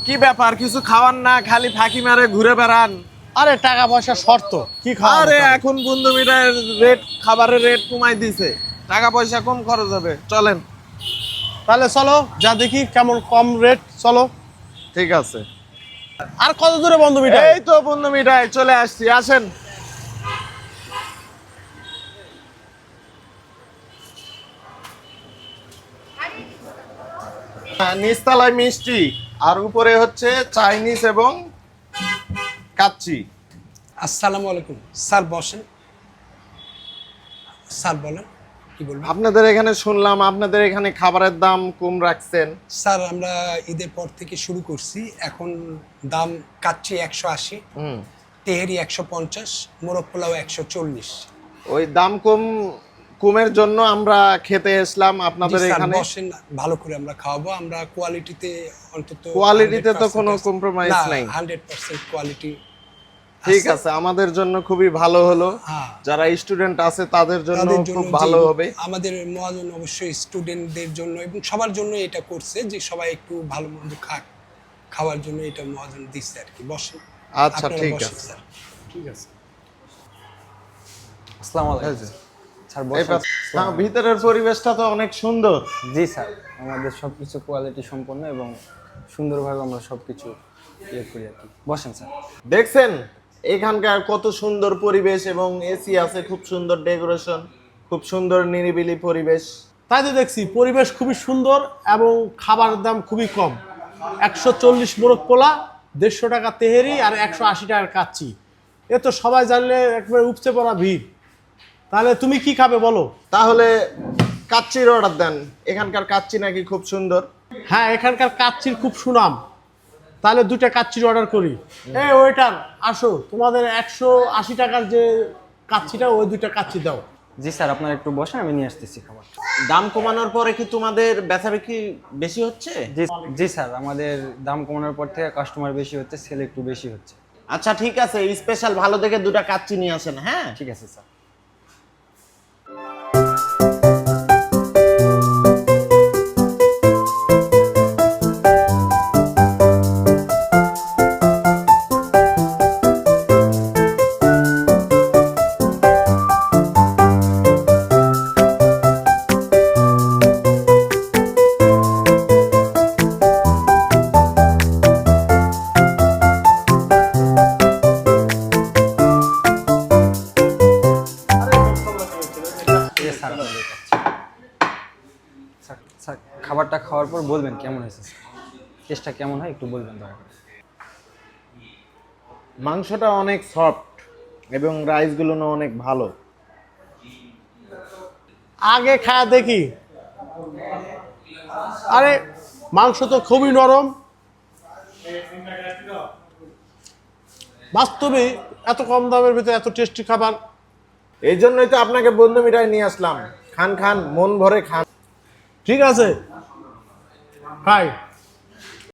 কি ব্যাপার, কিছু খাওয়ান না, খালি ফাঁকি মারে ঘুরে বেড়ান? আরে টাকা পয়সা শর্ত কি খাওয়া? আরে এখন বন্ধু মিটার রেট, খাবারের রেট কমাই দিছে, টাকা পয়সা কম খরচ হবে, চলেন। তাহলে চলো যা দেখি কেমন কম রেট, চলো। ঠিক আছে, আর কত দূরে বন্ধু মিটার? এই তো বন্ধু মিটাই চলে আসছি, আসেন। নিচতলায় মিষ্টি আর উপরে হচ্ছে চাইনিজ এবং কাচ্চি। আসসালামু আলাইকুম স্যার, বসেন। স্যার বলেন কি বলবেন? আপনাদের এখানে শুনলাম আপনাদের এখানে খাবারের দাম কম রাখছেন। স্যার আমরা ঈদের পর থেকে শুরু করছি, এখন দাম কাচ্চি 180, তেহেরি 150, মোরগ পোলাও 140। ওই দাম কমের জন্য আমরা খেতে এসলাম আপনাদের এখানে। বসেন, ভালো করে আমরা খাওয়াবো, আমরা কোয়ালিটিতে অন্তত কোয়ালিটিতে তো কোনো কম্প্রোমাইজ নাই। 100% কোয়ালিটি। ঠিক আছে, আমাদের জন্য খুবই ভালো হলো। হ্যাঁ, যারা স্টুডেন্ট আছে তাদের জন্য খুব ভালো হবে। আমাদের মহাজন অবশ্যই স্টুডেন্টদের জন্য এবং সবার জন্য এটা করছে যে সবাই একটু ভালো মন্দ খাওয়ার জন্য এটা মহাজন দিচ্ছে আর কি। বসেন। আচ্ছা ঠিক আছে, স্যার। ঠিক আছে। আসসালামু আলাইকুম স্যার, হ্যাঁ, ভিতরের পরিবেশটা তো অনেক সুন্দর। জি স্যার, আমাদের সবকিছু কোয়ালিটি সম্পন্ন এবং সুন্দরভাবে আমরা সবকিছু ইয়ে করি আর কি। বসেন স্যার। দেখছেন এখানকার কত সুন্দর পরিবেশ এবং এসি আছে, খুব সুন্দর ডেকোরেশন, খুব সুন্দর নিরিবিলি পরিবেশ। তাই তো দেখছি পরিবেশ খুবই সুন্দর এবং খাবারের দাম খুবই কম। 140 মোরগ পোলা, 150 টাকা তেহেরি আর 180 টাকার কাচ্চি। এ তো সবাই জানলে একবারে উপচে পড়া ভিড়। তাহলে তুমি কি খাবে বলো? তাহলে কাচ্চির অর্ডার দেন, এখানকার কাচ্চি নাকি খুব সুন্দর। হ্যাঁ, এখানকার কাচ্চির খুব সুনাম। তাহলে 2টা কাচ্চির অর্ডার করি। এই ওয়েটার আসো, তোমাদের 180 টাকার যে কাচ্চিটা ওই 2টা কাচ্চি দাও। জি স্যার, আপনারা একটু বসেন, আমি নিয়ে আসতেছি খাবার। দাম কমানোর পরে কি তোমাদের বেচাবিক্রি বেশি হচ্ছে? জি জি স্যার, আমাদের দাম কমানোর পর থেকে কাস্টমার বেশি হচ্ছে, সেল একটু বেশি হচ্ছে। আচ্ছা ঠিক আছে, স্পেশাল ভালো দেখে 2টা কাচ্চি নিয়ে আসেন। হ্যাঁ ঠিক আছে স্যার। স্যার আপনাদের কাছে স্যার, স্যার খাবারটা খাওয়ার পর বলবেন কেমন হয়েছে স্যার, টেস্টটা কেমন হয় একটু বলবেন দয়া করে। মাংসটা অনেক সফট এবং রাইসগুলো অনেক ভালো। আগে খায়া দেখি। আরে মাংস তো খুবই নরম। বাস্তবে এত কম দামের ভিতরে এত টেস্টি খাবার। এই জন্যই তো আপনাকে বন্ধু মিঠাই নিয়ে আসলাম। খান খান, মন ভরে খান। ঠিক আছে, খাই।